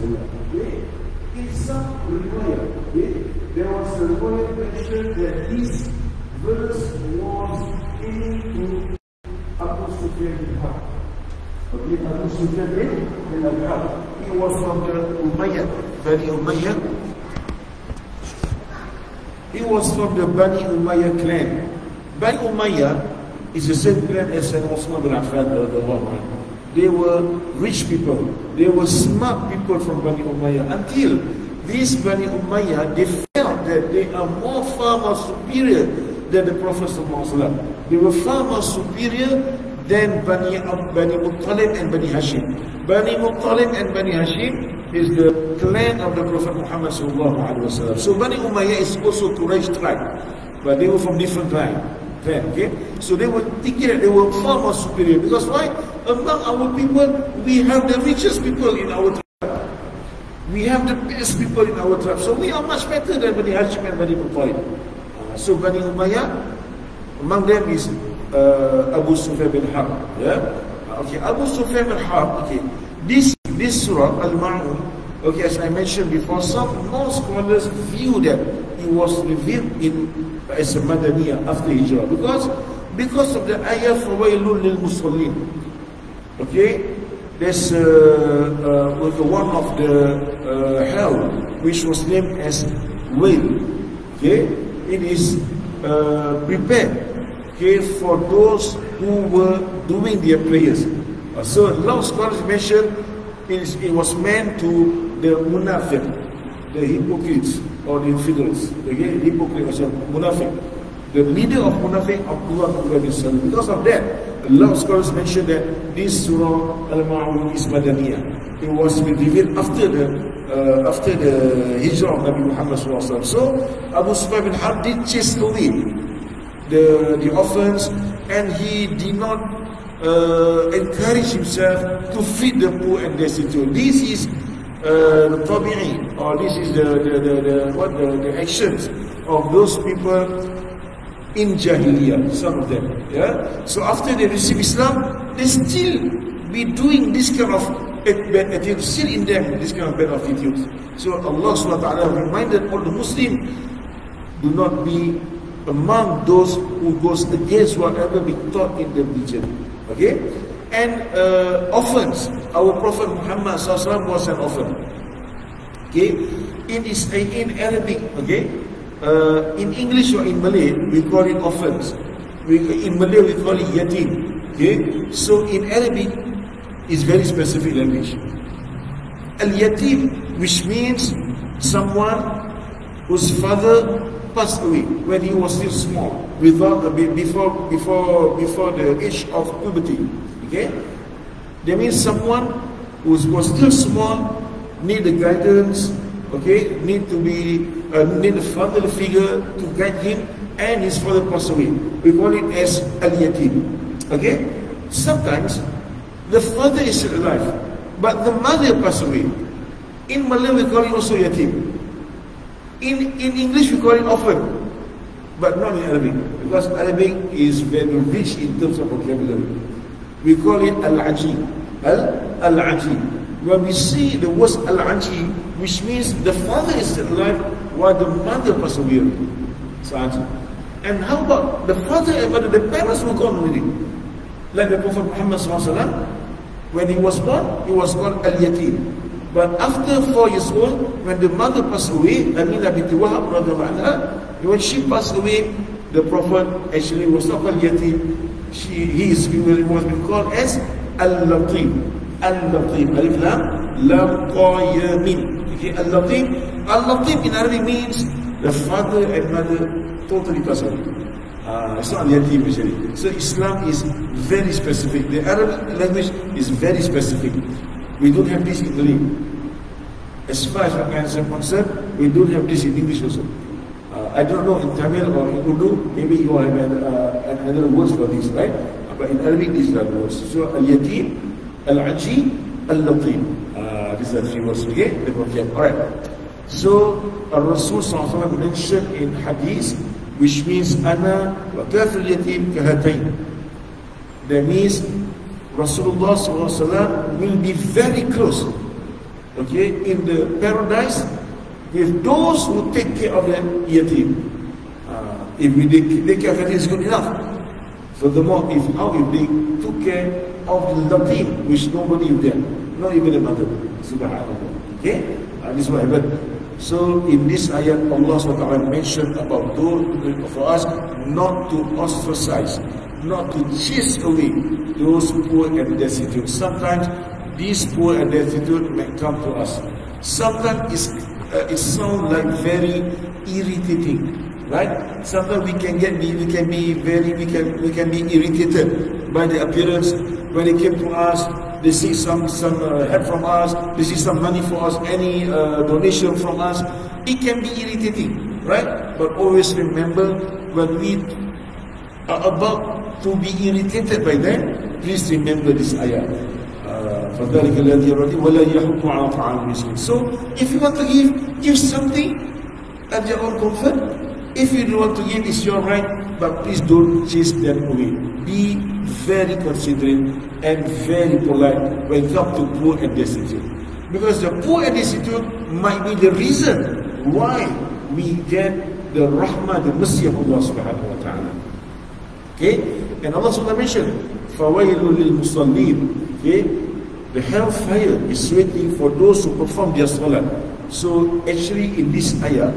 Okay? In some riwayah, okay, there was a riwayah mentioned that this verse was aiming to Abu Sufyan bin Harb. Okay, Abu Sufyan bin Harb. He was from the Umayyad, Bani Umayyah. He was from the Bani Umayyah clan. Bani Umayyah is the same clan as Osman bin Affan. They were rich people. They were smart people from Bani Umayyah. Until these Bani Umayyah, they felt that they are far more superior than the Prophet ﷺ. They were far more superior than Bani Muttalib and Bani Hashim. Bani Muttalib and Bani Hashim is the clan of the Prophet Muhammad ﷺ. So Bani Umayyah is also Quraysh tribe, but they were from different clan. Okay? So they were thinking that they were far more superior. Because why? Among our people, we have the richest people in our tribe. We have the best people in our tribe. So we are much better than Bani Hashim and Bani Muttalib. So Bani Umayyah, among them is Abu Sufyan bin Harb. Yeah? Okay, Abu Sufyan bin Harb. Okay, this surah Al-Ma'un. Okay, as I mentioned before, more scholars view that it was revealed as a Madaniyah after Hijrah because of the ayah Fawailun lil Musallin. Okay, there's one of the hell which was named as Wail. Okay, it is prepared, okay, for those who were doing their prayers. So a lot of scholars mention it was meant to the munafiq, the hypocrites or the infidels. Okay, hypocrites or munafiq. The leader of munafiq, Abdullah bin Salam. Because of that, a lot of scholars mention that this surah Al-Ma'un is Madaniyah. It was revealed after the hijrah of Nabi Muhammad SAW. So Abu Sufyan bin Harb did chase away the orphans, and he did not encourage himself to feed the poor and destitute. This is the tabi'i, or this is the actions of those people in Jahiliyyah, some of them. Yeah. So after they receive Islam, they still be doing this kind of bad attitudes, still in them this kind of bad attitudes. So Allah SWT reminded all the Muslims, do not be among those who goes against whatever we taught in the religion. Okay? And orphans, our Prophet Muhammad SAW was an orphan. Okay? In Arabic, okay? In English or in Malay, we call it orphans. In Malay, we call it yatim. Okay? So in Arabic, it's very specific language. Al-yatim, which means someone whose father passed away when he was still small, before the age of puberty. Okay, that means someone who was still small, need the guidance. Okay, need a fatherly figure to guide him, and his father passed away. We call it as al-yatim. Okay, sometimes the father is still alive, but the mother passed away. In Malay, we call it also yatim. In English, we call it orphan, but not in Arabic, because Arabic is very rich in terms of vocabulary. We call it al-aji. Al-aji. When we see the word al-aji, which means the father is still alive while the mother passed away. And how about the father and mother? The parents were gone already. Like the Prophet Muhammad SAW, when he was born, he was called al-yatim. But after 4 years old, when the mother passed away, Aminah binti Wahab, when she passed away, the Prophet actually was not called yatim. He was been called as al-latim. Al-latim. Alif lam lam qa ya mim. Okay, al-latim. Al-latim in Arabic means the father and mother totally passed away. It's not yatim actually. So Islam is very specific. The Arabic language is very specific. We don't have this in Malay. As far as I'm concerned, we don't have this in English also. I don't know in Tamil or in Urdu, maybe you have another words for this, right? But in Arabic, these are the words. So, al-yatim, al-aji, al-latim. These are 3 words, okay? Alright. So, Rasul SAW mentioned in hadith, which means, Ana wa kafir yatim kahatayn. That means, Rasulullah SAW will be very close okay, in the paradise with those who take care of the yatim. If we take care of it, it's good enough. Furthermore, if they took care of the latim, which nobody is there, not even the mother. Subhanallah. Okay? This is what happened. So in this ayat, Allah SWT mentioned about those for us not to ostracize, not to chase away those poor and destitute. Sometimes these poor and destitute may come to us. Sometimes it sounds like very irritating, right? Sometimes we can be irritated by the appearance. When they came to us, they seek some help from us, they seek some money for us, any donation from us. It can be irritating, right? But always remember, when we are about to be irritated by them, please remember this ayah. So if you want to give something at your own comfort. If you don't want to give, it's your right, but please don't chase them away. Be very considerate and very polite when it comes to poor and destitute. Because the poor and destitute might be the reason why we get the rahmah, the mercy of Allah subhanahu wa ta'ala. Okay? And Allah subhanahu wa ta'ala mentioned, فَوَيْلٌ لِلْمُصَلِّينَ. Okay? The hellfire is waiting for those who perform their salat. So actually in this ayah,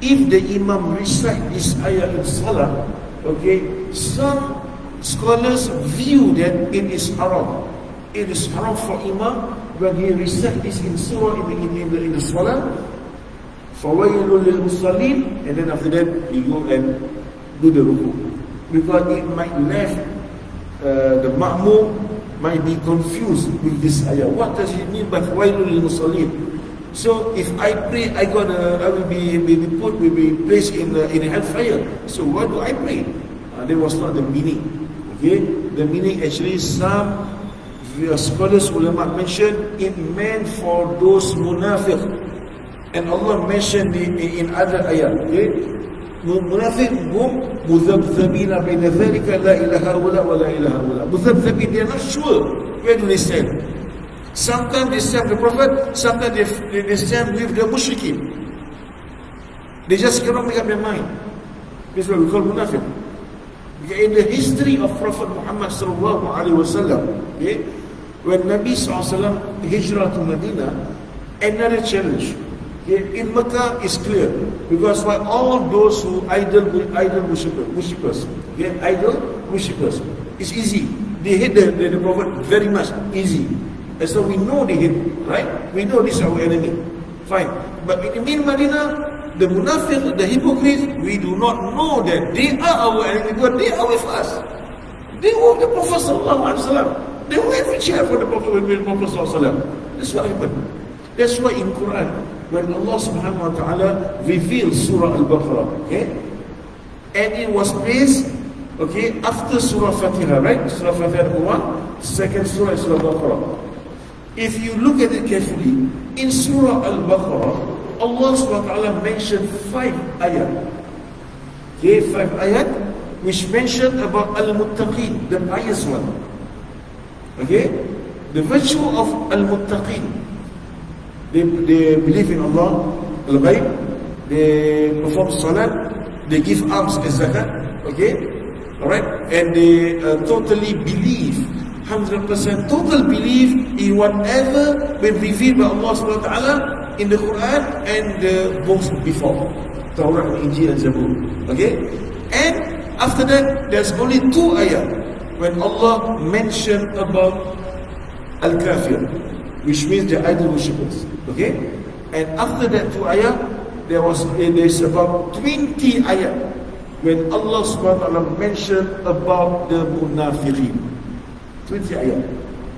if the imam recite this ayah in salah, okay, some scholars view that it is haram. It is haram for imam when he recite this in surah in the salah. فَوَيْلٌ لِلْمُصَلِّينَ, and then after that he go and do the ruku, because it might left the ma'mum might be confused with this ayah. What does it mean by فَوَيْلٌ لِلْمُصَلِّينَ? So if I pray, I will be placed in the hellfire. So why do I pray? That was not the meaning. Okay, the meaning actually, some scholars ulama mentioned it meant for those munafiq, and Allah mentioned in other ayat. Okay, munafiq hum mudhabdhabina baina dhalika la ilaha illa wa la ilaha illa. Mudhabdhabin, they are not sure where do they stand. Sometimes they stand with the Prophet, sometimes they stand with the mushrikeen. They just cannot make up their mind. This is what we call munafiq. In the history of Prophet Muhammad sallallahu alaihi wasallam, okay, when Nabi sallallahu alaihi wasallam hijrah to Medina, another challenge. Okay, in Mecca is clear, because why all those who idol worshippers, okay, idol worshippers, it's easy. They hate the Prophet very much, easy. And so we know they hate, right? We know this is our enemy. Fine. But in Medina, the munafiq, the hypocrites, we do not know that they are our enemy, but they are with us. They were the Prophet sallallahu alaihi wasallam. They were every chair for the Prophet sallallahu alaihi wasallam. That's what happened. That's why in Quran, when Allah subhanahu wa ta'ala revealed Surah Al-Baqarah, okay, and it was placed, okay, after Surah Fatiha, right? Surah Fatiha number 1, second Surah is Surah Al-Baqarah. If you look at it carefully, in Surah Al-Baqarah, Allah SWT mentioned 5 ayat. Okay, 5 ayat which mentioned about Al-Muttaqin, the pious one. Okay, the virtue of Al-Muttaqin. They believe in Allah, Al-Ghaib, they perform salat, they give alms as zakat, okay, alright, and they totally believe, 100% total belief in whatever been revealed by Allah subhanahu wa ta'ala in the Quran and the books before, Taurat, Injil and Zabur. Okay, and after that there's only 2 ayat when Allah mentioned about Al-Kafir, which means the idol worshippers. Okay, and after that 2 ayat there's about 20 ayat when Allah subhanahu wa ta'ala mentioned about the munafiqin. 20 ayat.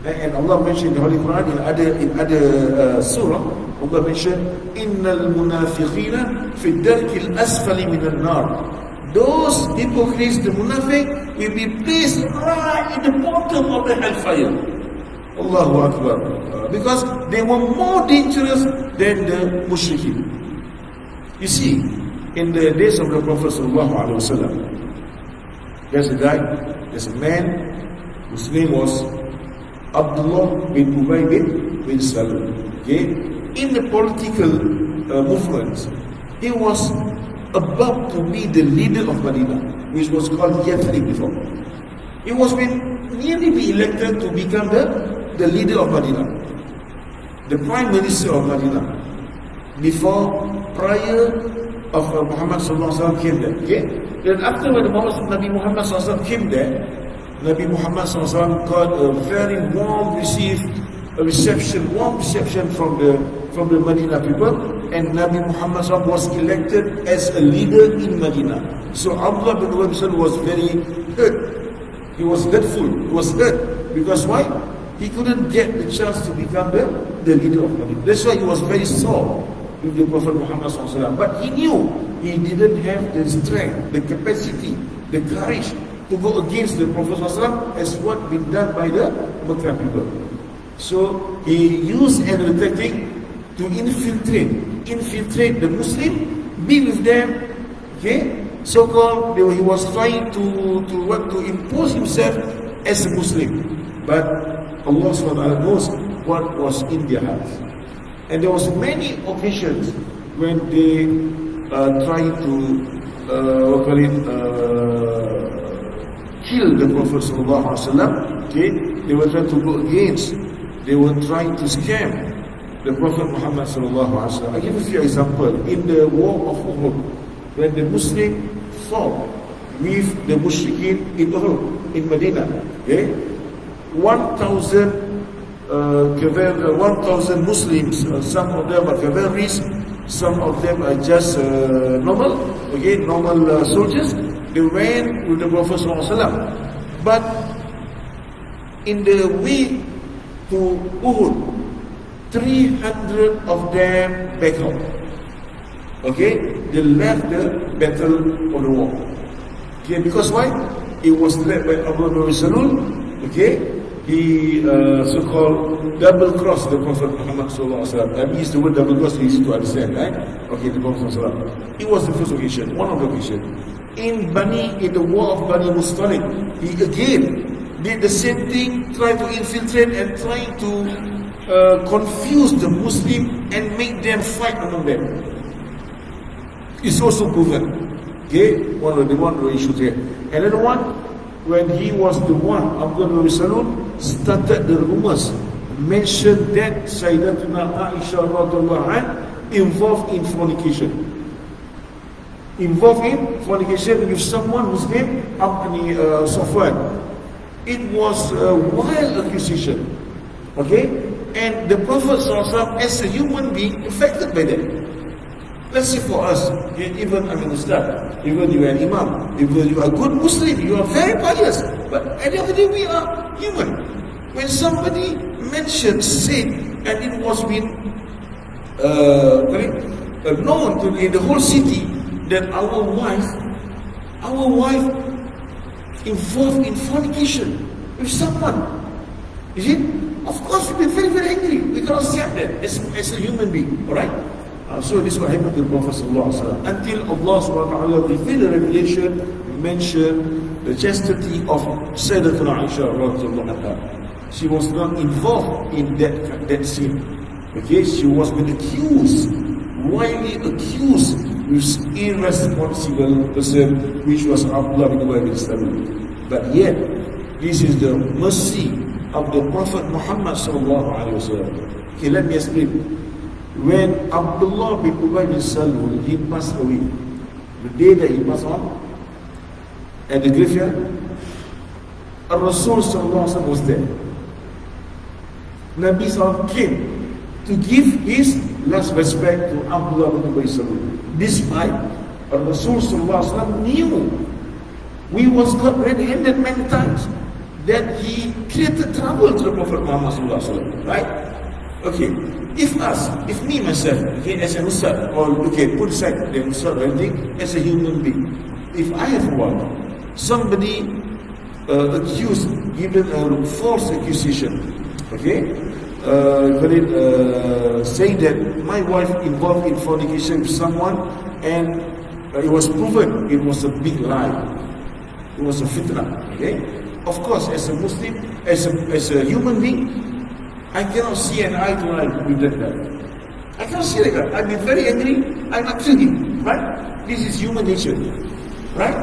And Allah mentioned in the Holy Quran, in other surah, Allah mentioned, Innal munafiqina fi darkil asfali minan nar. Those hypocrites, the munafiq, will be placed right in the bottom of the hellfire. Allahu Akbar. Because they were more dangerous than the mushrikeen. You see, in the days of the Prophet sallallahu alaihi wasallam, there's a man whose name was Abdullah bin Ubay bin Salul. Okay, in the political movements, he was about to be the leader of Medina, which was called Yathrib before. He was nearly be elected to become the leader of Medina, the prime minister of Medina, prior of Muhammad sallallahu alaihi wasallam came there. Okay, then after when Nabi Muhammad sallallahu alaihi wasallam came there, Nabi Muhammad sallallahu alaihi wasallam got a very warm reception from the Medina people, and Nabi Muhammad sallallahu alaihi wasallam was elected as a leader in Medina. So Abdullah bin Ubay bin Salul was very hurt. He was hurtful. He was hurt because why? He couldn't get the chance to become the leader of Medina. That's why he was very sore with the Prophet Muhammad sallallahu alaihi wasallam. But he knew he didn't have the strength, the capacity, the courage to go against the Prophet sallallahu alaihi wasallam as what been done by the Mecca people. So he used another tactic to infiltrate the Muslim, be with them. Okay, so-called he was trying to impose himself as a Muslim, but Allah SWT knows what was in their hearts. And there was many occasions when they tried to kill the Prophet sallallahu alaihi wasallam. Okay, they were trying to go against. They were trying to scam the Prophet Muhammad sallallahu alaihi wasallam. I give a few examples. In the war of Uhud, when the Muslim fought with the Mushrikeen in Uhud, in Medina, okay, 1,000 Muslims, some of them are cavalries, some of them are just normal soldiers. They went with the Prophet sallallahu alaihi wasallam. But in the way to Uhud, 300 of them back out. Okay, they left the battle of the war. Okay, because why? It was led by Abu Bakr Salul. Okay, he so-called double-crossed the Prophet Muhammad sallallahu alaihi wasallam. I mean, the word double-cross is easy to understand, right? Okay, the Prophet sallallahu alaihi wasallam. It was the first occasion, one of the occasions. In the war of Bani Mustalik, he again did the same thing, tried to infiltrate and trying to confuse the Muslim and make them fight among them. It's also proven. Okay, one of the issues here. Another one, when he was the one, Abdullah bin Salul started the rumors, mentioned that Sayyidatuna Aisha radhiyallahu anha involved in fornication. Involved in fornication with someone whose name Safwan. It was a wild accusation. Okay? And the Prophet ﷺ, as a human being, affected by that. Let's say for us, even Ustaz, even you are an Imam, even you are a good Muslim, you are very pious, but at the end of the day, we are human. When somebody mentioned sin, and it was been known in the whole city that our wife involved in fornication with someone, you see? Of course, we'll be very, very angry. We cannot accept that as a human being. Alright? So this is what happened to the Prophet ﷺ. Until Allah SWT revealed the revelation, mentioned the chastity of Sayyidatuna Aisha radhiyallahu anha. She was not involved in that sin. Okay? She was been accused, widely accused with irresponsible person, which was Abdullah bin Ubay bin Salul. But yet, this is the mercy of the Prophet Muhammad sallallahu alaihi wasallam. Okay, let me explain. When Abdullah bin Ubay bin Salul, he passed away, the day that he passed on, at the graveyard, Rasul sallallahu alaihi wasallam was there. Nabi sallallahu came to give his last respect to Abdullah bin Ubay bin Salul. Despite Rasul sallallahu alaihi wasallam knew we was caught red-handed many times, that he created trouble to the Prophet Muhammad sallallahu alaihi wasallam, right? Okay, if me myself, okay, as an Ustad, or okay, put aside the Ustad or anything, as a human being, if I have one, somebody given a false accusation, okay, say that my wife involved in fornication with someone, and it was proven it was a big lie, it was a fitna, okay? Of course, as a Muslim, as a human being, I cannot see an eye to eye with that guy. I can't see like that. I'll be very angry, I might kill him, right? This is human nature, right?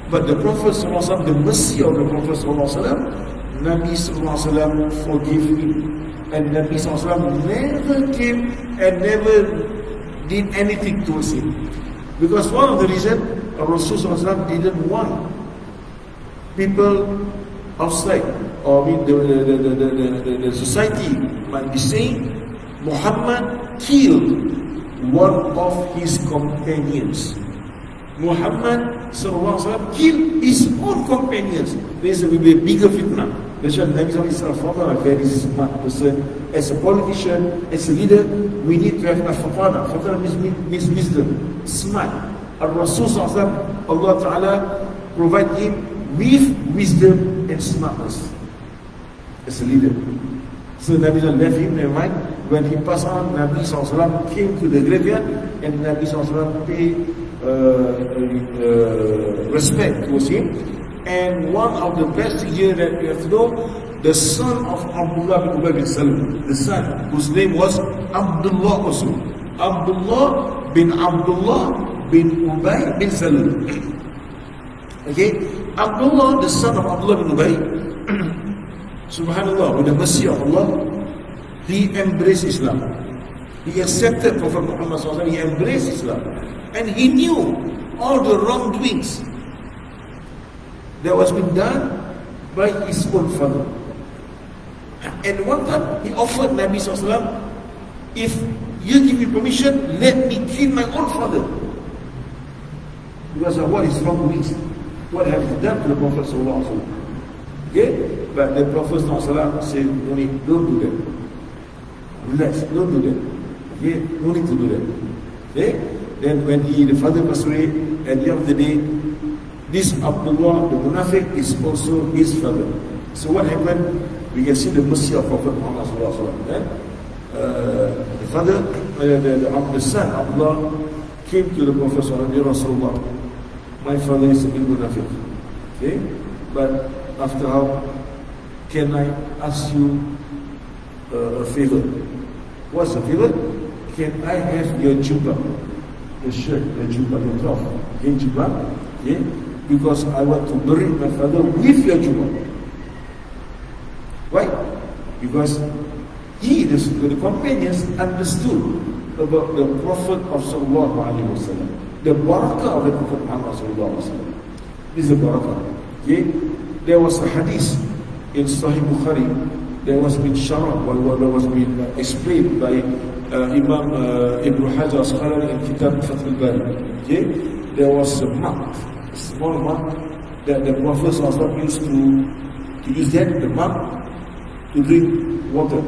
But the Prophet ﷺ, the mercy of the Prophet ﷺ, Nabi ﷺ forgive him. And Nabi ﷺ never came and never did anything towards him. Because one of the reasons Rasulullah ﷺ didn't want people outside, or the society might be saying Muhammad killed one of his companions. Muhammad ﷺ killed his own companions. This will be a bigger fitna. That's why Nabi ﷺ, a very smart person. As a politician, as a leader, we need to have a fatana. Fatana means wisdom, smart. Rasul ﷺ, Allah Ta'ala provide him with wisdom and smartness as a leader. So Nabi ﷺ left him, never mind. When he passed on, Nabi ﷺ came to the graveyard and Nabi ﷺ paid respect towards him. And one of the best here that we have to know, the son of Abdullah bin Ubay bin Salul, the son whose name was Abdullah also. Abdullah bin Ubay bin Salul. Okay, Abdullah, the son of Abdullah bin Ubay, subhanallah, with the mercy of Allah, he embraced Islam. He accepted Prophet Muhammad SAW, he embraced Islam. And he knew all the wrongdoings that was been done by his own father. And one time he offered Nabi SAW, if you give me permission, let me kill my own father. Because of what his wrongdoings, what have he done to the Prophet SAW. Okay? But the Prophet SAW said, no need, don't do that. Relax, don't do that. Okay? No need to do that. Okay? Then when the father passed away, at the end of the day, this Abdullah, the Munafiq, is also his father. So what happened? We can see the mercy of Prophet Muhammad SAW. The father, the son, Abdullah, came to the Prophet SAW, Ya Rasulullah, my father is a big Munafiq. Okay? But after how, can I ask you a favor? What's the favor? Can I have your jubah? The shirt, the jubah, the cloth. Okay, jubah? Okay? Because I want to bury my father with your jubah. Why? Because he, the companions, understood about the Prophet of Sallallahu Alaihi Wasallam, the barakah of the Prophet Muhammad Sallallahu Alaihi Wasallam. This is the barakah. Okay? There was a hadith in Sahih Bukhari that was been sharah, that was been explained by Imam Ibn Hajar Asqalani in Kitab Fath al-Bari. Okay? There was a mug, a small mug that the Prophet used to use that, the mug, to drink water.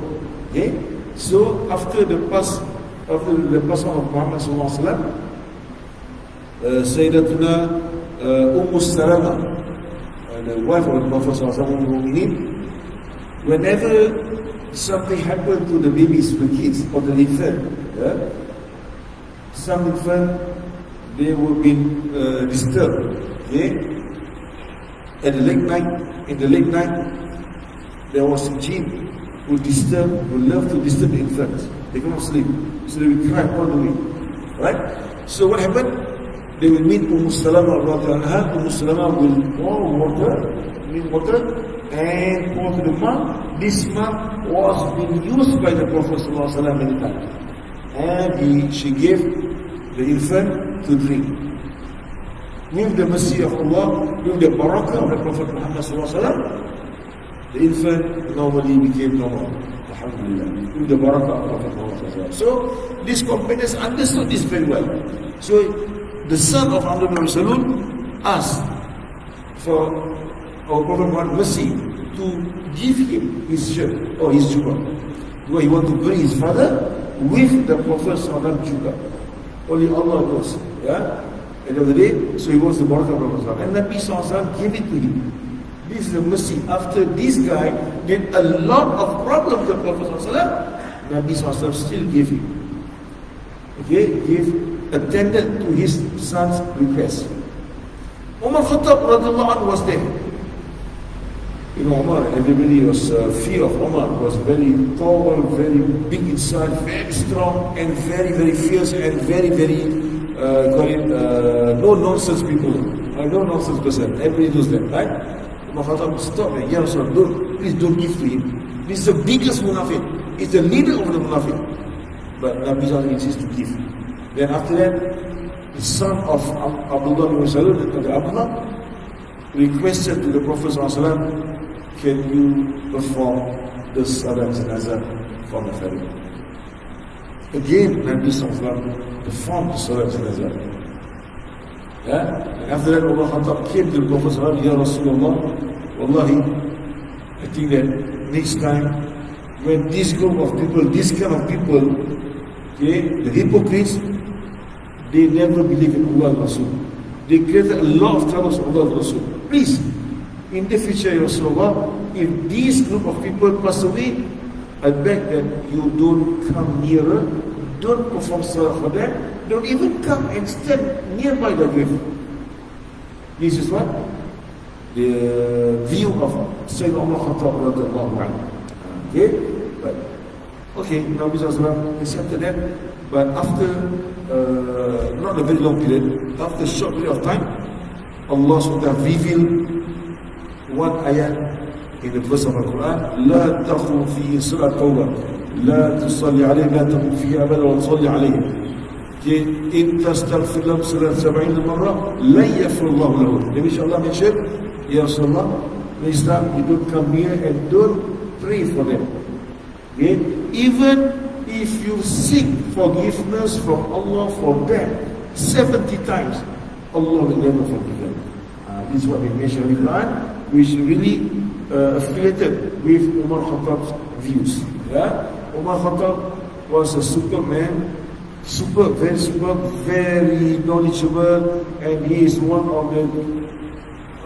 Okay? So after the pass of Muhammad sallallahu alaihi wasallam, Sayyidatuna Salama, the wife of the Prophet sallallahu alaihi wasallam, whenever something happened to the babies, the kids, or the infant, some infant, they were being disturbed. Okay? At the late night, in the late night, there was a jinn who love to disturb the infants. They cannot sleep, so they will cry all the way. Right? So what happened? They will meet Salama. Salama will pour water, and pour to the mug. This mug was being used by the Prophet ﷺ many times, and she gave the infant to drink. With the mercy of Allah, with the barakah of the Prophet Muhammad ﷺ, the infant normally became normal. Alhamdulillah. With the barakah of the Prophet Muhammad ﷺ. So these companions understood this very well. So the son of Abdullah bin Salul asked for our Prophet Muhammad mercy to give him his shirt or his jubah. Because he wanted to bury his father with the Prophet's jubah. Only Allah knows. Yeah? At the end of the day, so he wants the barakah of the Prophet. And Nabi SAW gave it to him. This is the mercy. After this guy did a lot of problems to the Prophet SAW, Nabi SAW still gave him. Okay? Attended to his son's request. Umar Khattab radhiyallahu anhu was there. You know, Umar, everybody was fear of Umar, was very tall, very big inside, very strong, and very, very fierce, and very, very, no nonsense people. No nonsense person. Everybody knows that, right? Umar Khattab, stop, man. Ya Rasulullah, please don't give to him. This is the biggest munafiq. He's the leader of the munafiq. But Nabi Sallallahu insists to give. Then after that, the son of Abdullah bin Salul, Abdullah, requested to the Prophet ﷺ, can you perform the Salat Janazah for my family? Again, Nabi ﷺ performed the Salat Janazah. Yeah? And after that, Umar Khattab came to the Prophet ﷺ, Ya Rasulullah, Wallahi, I think that next time, when this group of people, this kind of people, okay, the hypocrites, they never believe in Allah and Rasul. They created a lot of troubles for Allah and Rasul. Please, in the future, Ya Rasulullah, if this group of people pass away, I beg that you don't come nearer, don't perform salah for them, don't even come and stand nearby the grave. This is what? The view of Sayyidina Umar Khattab radhiyallahu anhu. Okay? But, okay, Nabi Sallallahu accepted that, but after not a very long period, after a short period of time, Allah SWT revealed one ayat in the verse of the Quran, لا تخو في سورة التوبة لا تصلي عليه لا تقم فيه أبدا وتصلي عليه إن تستغفر لهم 70 مرة لن يغفر الله لهم. Nabi Sallallahu mentioned, Ya Rasulullah, next time you don't come here and don't pray for them. Okay? Even if you seek forgiveness from Allah for them 70 times, Allah will never forgive them. This is what we mentioned in the Quran, which really affiliated with Umar Khattab's views. Yeah? Umar Khattab was a superman, very knowledgeable, and he is one of the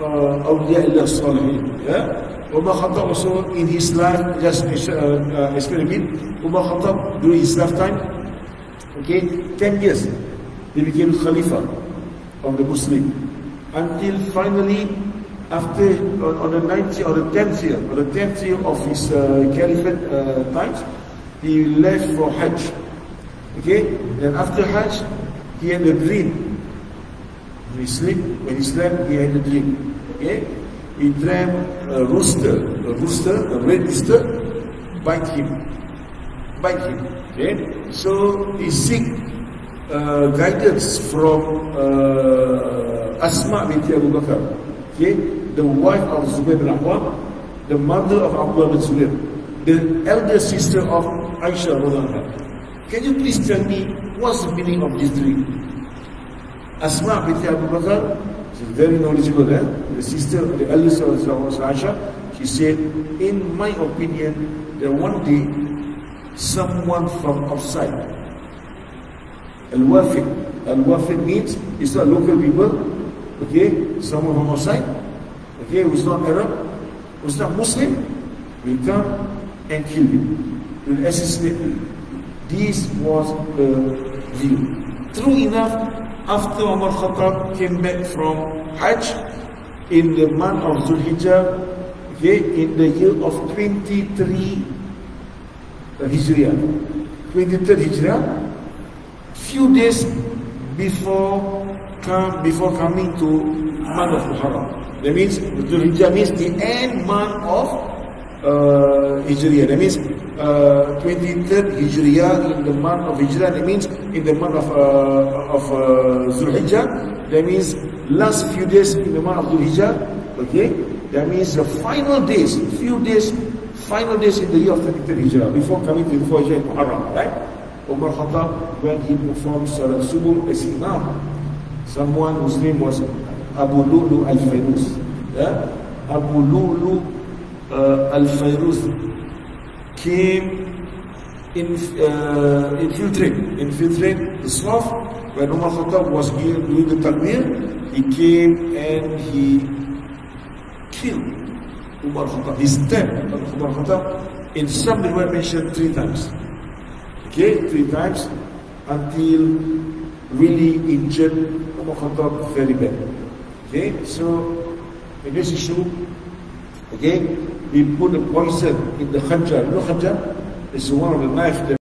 awliya Allah Salihin. Yeah? Umar Khattab also in his life, just explain a bit, Umar Khattab during his lifetime, okay, 10 years, he became Khalifa of the Muslim. Until finally, after on the 9th or the 10th year of his caliphate times, he left for Hajj. Okay, then after Hajj, he had a dream. When he slept, he had a dream. Okay, he dreamt a rooster, a red rooster, bite him. Okay, so he seek guidance from Asma binti Abu Bakr, okay, the wife of Zubair bin Awwam, the mother of Abdullah bin Zubair, the elder sister of Aisha radhiyallahu. Can you please tell me what's the meaning of this dream? Asma binti Abu Bakr, she's very knowledgeable, the sister, the elder sister of Aisha, she said, in my opinion, that one day someone from outside, Al-Wafid means it's not local people, okay, someone from outside, okay, who's not Arab, who's not Muslim, will come and kill you, will assassinate you. This was the view. True enough, after Umar Khattab came back from Hajj in the month of Zulhijjah, okay, in the year of 23 Hijriah, 23rd Hijriah, few days before coming to month of Muharram. That means Zulhijjah means the end month of Hijriah. That means 23rd Hijriah in the month of Hijrah. That means in the month of Zulhijjah. That means last few days in the month of Zulhijjah. Okay, that means the final days, final days in the year of 23rd Hijrah before coming to the 4th Hijrah Muharram. Right? Umar Khattab, when he performed Salat Subuh as Imam, someone whose name was Abu Lu'lu al-Fayruz. Yeah? Abu Lu'lu al-Fayruz came infiltrate the Saf. When Umar Khattab was doing the Takbir, he came and he killed Umar Khattab. He stabbed Umar Khattab. In some riwayat mentioned 3 times. Okay, 3 times until really injured Umar Khattab very bad. Okay, so in this issue, Okay, he put a poison in the khanjar. You know khanjar? It's one of the knife that